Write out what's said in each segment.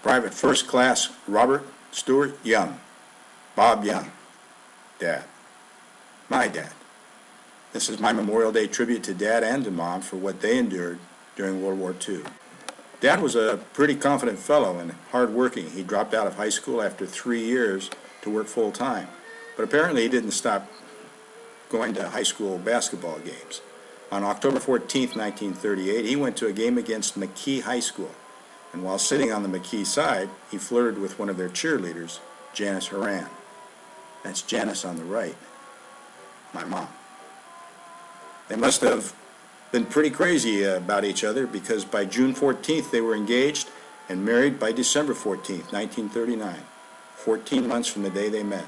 Private First Class Robert Stewart Young, Bob Young, Dad, my dad. This is my Memorial Day tribute to Dad and to Mom for what they endured during World War II. Dad was a pretty confident fellow and hard-working. He dropped out of high school after 3 years to work full-time, but apparently he didn't stop going to high school basketball games. On October 14, 1938, he went to a game against McKee High School, and while sitting on the McKee side, he flirted with one of their cheerleaders, Janice Horan. That's Janice on the right, my mom. They must have been pretty crazy about each other, because by June 14th they were engaged and married by December 14th, 1939. 14 months from the day they met.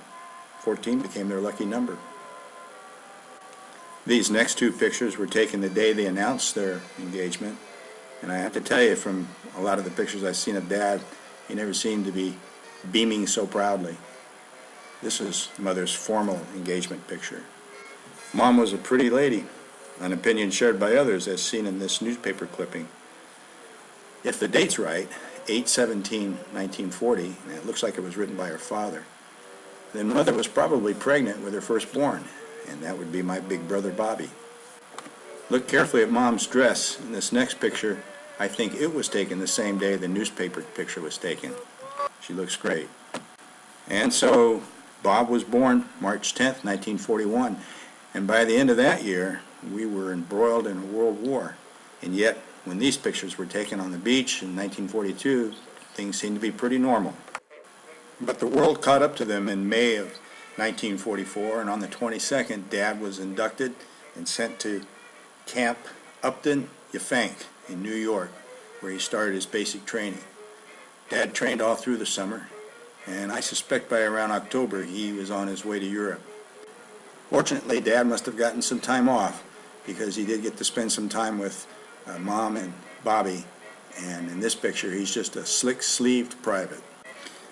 14 became their lucky number. These next two pictures were taken the day they announced their engagement, and I have to tell you, from a lot of the pictures I've seen of Dad, he never seemed to be beaming so proudly. This is Mother's formal engagement picture. Mom was a pretty lady, an opinion shared by others as seen in this newspaper clipping. If the date's right, 8/17/1940, and it looks like it was written by her father, then Mother was probably pregnant with her firstborn, and that would be my big brother Bobby. Look carefully at Mom's dress. In this next picture, I think it was taken the same day the newspaper picture was taken. She looks great. And so Bob was born March 10th, 1941, and by the end of that year, we were embroiled in a world war. And yet, when these pictures were taken on the beach in 1942, things seemed to be pretty normal. But the world caught up to them in May of 1944, and on the 22nd, Dad was inducted and sent to Camp Upton Yafank in New York, where he started his basic training. Dad trained all through the summer, and I suspect by around October he was on his way to Europe. Fortunately, Dad must have gotten some time off, because he did get to spend some time with Mom and Bobby, and in this picture he's just a slick-sleeved private.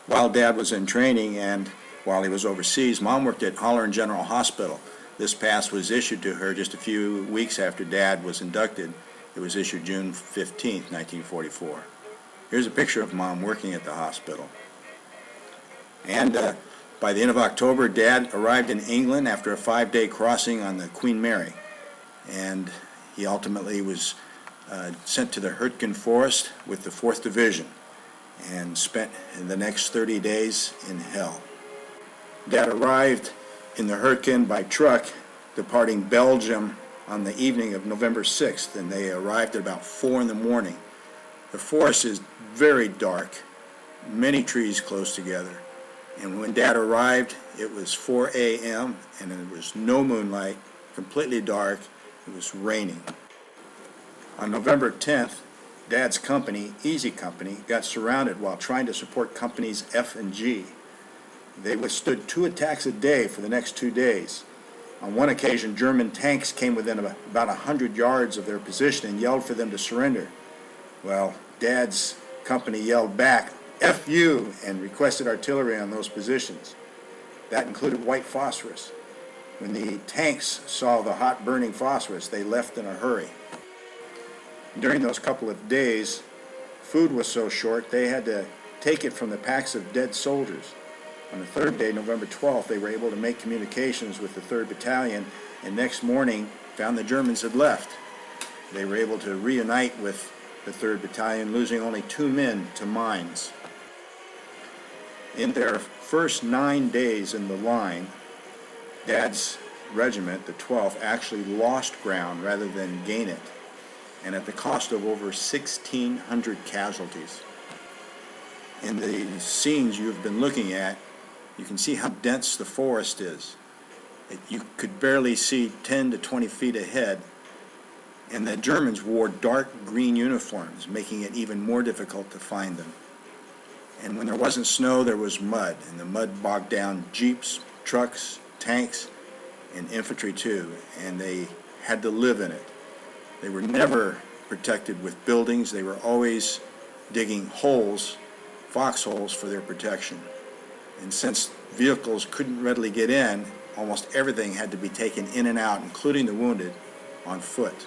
While Dad was in training and while he was overseas, Mom worked at Holloran General Hospital. This pass was issued to her just a few weeks after Dad was inducted. It was issued June 15, 1944. Here's a picture of Mom working at the hospital. And by the end of October, Dad arrived in England after a 5-day crossing on the Queen Mary. And he ultimately was sent to the Hurtgen Forest with the 4th Division and spent the next 30 days in hell. Dad arrived in the Hurtgen by truck, departing Belgium on the evening of November 6th, and they arrived at about 4 in the morning. The forest is very dark, many trees close together, and when Dad arrived, it was 4 a.m. and there was no moonlight, completely dark. It was raining. On November 10th, Dad's company, Easy Company, got surrounded while trying to support companies F and G. They withstood 2 attacks a day for the next 2 days. On one occasion, German tanks came within about 100 yards of their position and yelled for them to surrender. Well, Dad's company yelled back, "F you," and requested artillery on those positions. That included white phosphorus. When the tanks saw the hot burning phosphorus, they left in a hurry. During those couple of days, food was so short they had to take it from the packs of dead soldiers. On the 3rd day, November 12th, they were able to make communications with the 3rd Battalion, and next morning found the Germans had left. They were able to reunite with the 3rd Battalion, losing only 2 men to mines. In their first 9 days in the line, Dad's regiment, the 12th, actually lost ground rather than gain it, and at the cost of over 1,600 casualties. In the scenes you've been looking at, you can see how dense the forest is. You could barely see 10 to 20 feet ahead, and the Germans wore dark green uniforms, making it even more difficult to find them. And when there wasn't snow, there was mud, and the mud bogged down jeeps, trucks, tanks, and infantry too, and they had to live in it. They were never protected with buildings. They were always digging holes, foxholes, for their protection. And since vehicles couldn't readily get in, almost everything had to be taken in and out, including the wounded, on foot.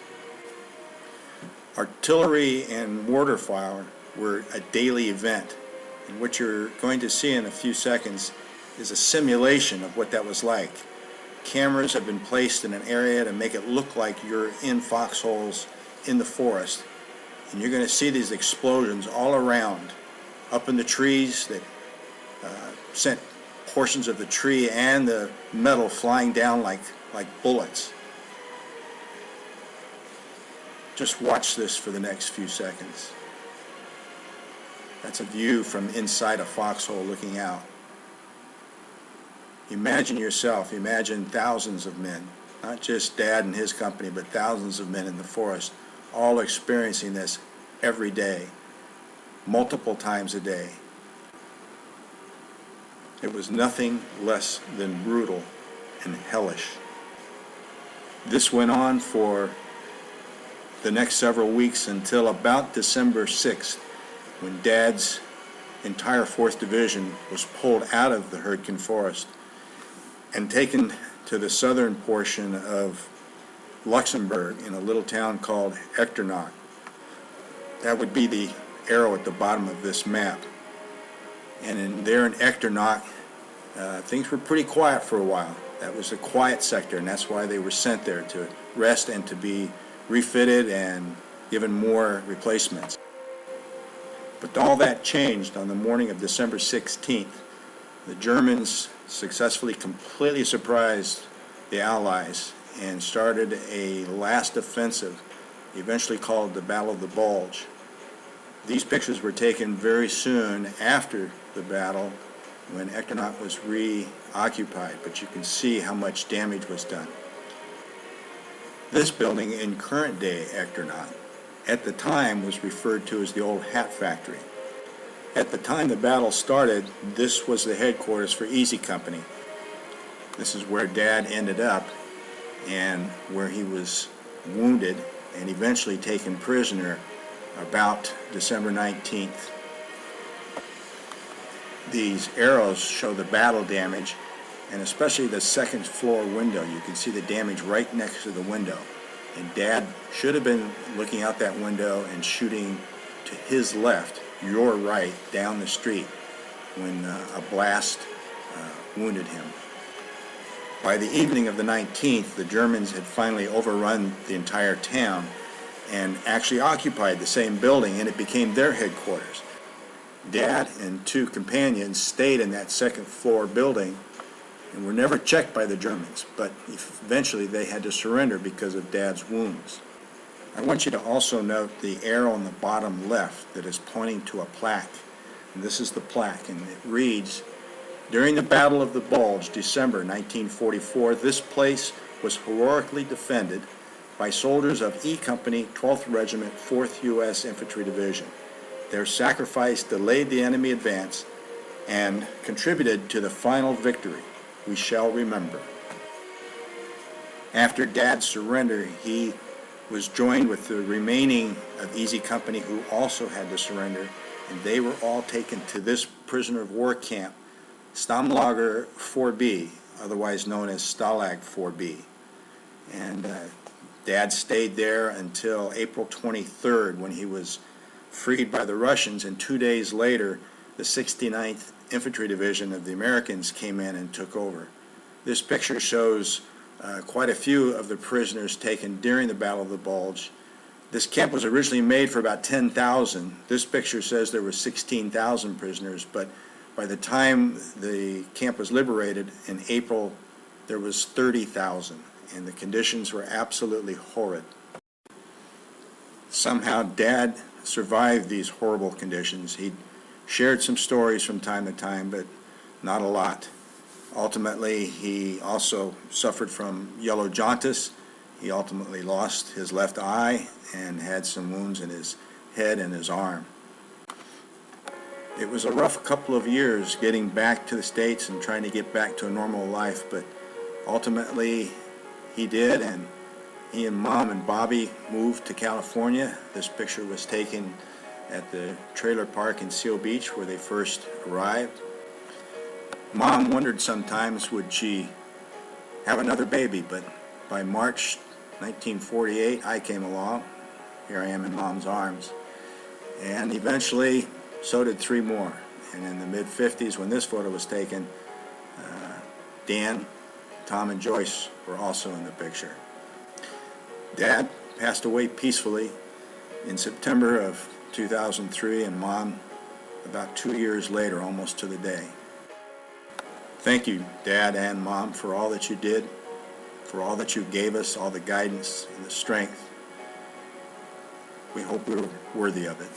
Artillery and mortar fire were a daily event. And what you're going to see in a few seconds is a simulation of what that was like. Cameras have been placed in an area to make it look like you're in foxholes in the forest. And you're going to see these explosions all around, up in the trees that sent portions of the tree and the metal flying down like bullets. Just watch this for the next few seconds. That's a view from inside a foxhole looking out. Imagine yourself, imagine thousands of men, not just Dad and his company, but thousands of men in the forest, all experiencing this every day, multiple times a day. It was nothing less than brutal and hellish. This went on for the next several weeks until about December 6th, when Dad's entire 4th Division was pulled out of the Herdkin Forest and taken to the southern portion of Luxembourg in a little town called Echternach. That would be the arrow at the bottom of this map. And there in Echternach, things were pretty quiet for a while. That was a quiet sector, and that's why they were sent there, to rest and to be refitted and given more replacements. But all that changed on the morning of December 16th. The Germans successfully completely surprised the Allies and started a last offensive, eventually called the Battle of the Bulge. These pictures were taken very soon after the battle, when Echternach was reoccupied, but you can see how much damage was done. This building in current day Echternach, at the time, was referred to as the old hat factory. At the time the battle started, this was the headquarters for Easy Company. This is where Dad ended up and where he was wounded and eventually taken prisoner about December 19th. These arrows show the battle damage, and especially the second floor window. You can see the damage right next to the window. And Dad should have been looking out that window and shooting to his left, your right, down the street, when a blast wounded him. By the evening of the 19th, the Germans had finally overrun the entire town and actually occupied the same building, and it became their headquarters. Dad and 2 companions stayed in that second floor building and were never checked by the Germans, but eventually they had to surrender because of Dad's wounds. I want you to also note the arrow on the bottom left that is pointing to a plaque. And this is the plaque, and it reads, "During the Battle of the Bulge, December 1944, this place was heroically defended by soldiers of E Company, 12th Regiment, 4th U.S. Infantry Division. Their sacrifice delayed the enemy advance and contributed to the final victory. We shall remember." After Dad's surrender, he was joined with the remaining of Easy Company, who also had to surrender, and they were all taken to this prisoner of war camp, Stammlager 4B, otherwise known as Stalag 4B. And Dad stayed there until April 23rd, when he was freed by the Russians, and 2 days later, the 69th Infantry Division of the Americans came in and took over. This picture shows quite a few of the prisoners taken during the Battle of the Bulge. This camp was originally made for about 10,000. This picture says there were 16,000 prisoners, but by the time the camp was liberated in April, there was 30,000, and the conditions were absolutely horrid. Somehow Dad survived these horrible conditions. He shared some stories from time to time, but not a lot. Ultimately, he also suffered from yellow jaundice. He ultimately lost his left eye and had some wounds in his head and his arm. It was a rough couple of years getting back to the States and trying to get back to a normal life, but ultimately he did, and he and Mom and Bobby moved to California. This picture was taken at the trailer park in Seal Beach where they first arrived. Mom wondered sometimes would she have another baby, but by March 1948 I came along. Here I am in Mom's arms, and eventually so did 3 more, And in the mid-50s, when this photo was taken, Dan, Tom, and Joyce were also in the picture. Dad passed away peacefully in September of 2003, and Mom about 2 years later, almost to the day. Thank you, Dad and Mom, for all that you did, for all that you gave us, all the guidance and the strength. We hope we were worthy of it.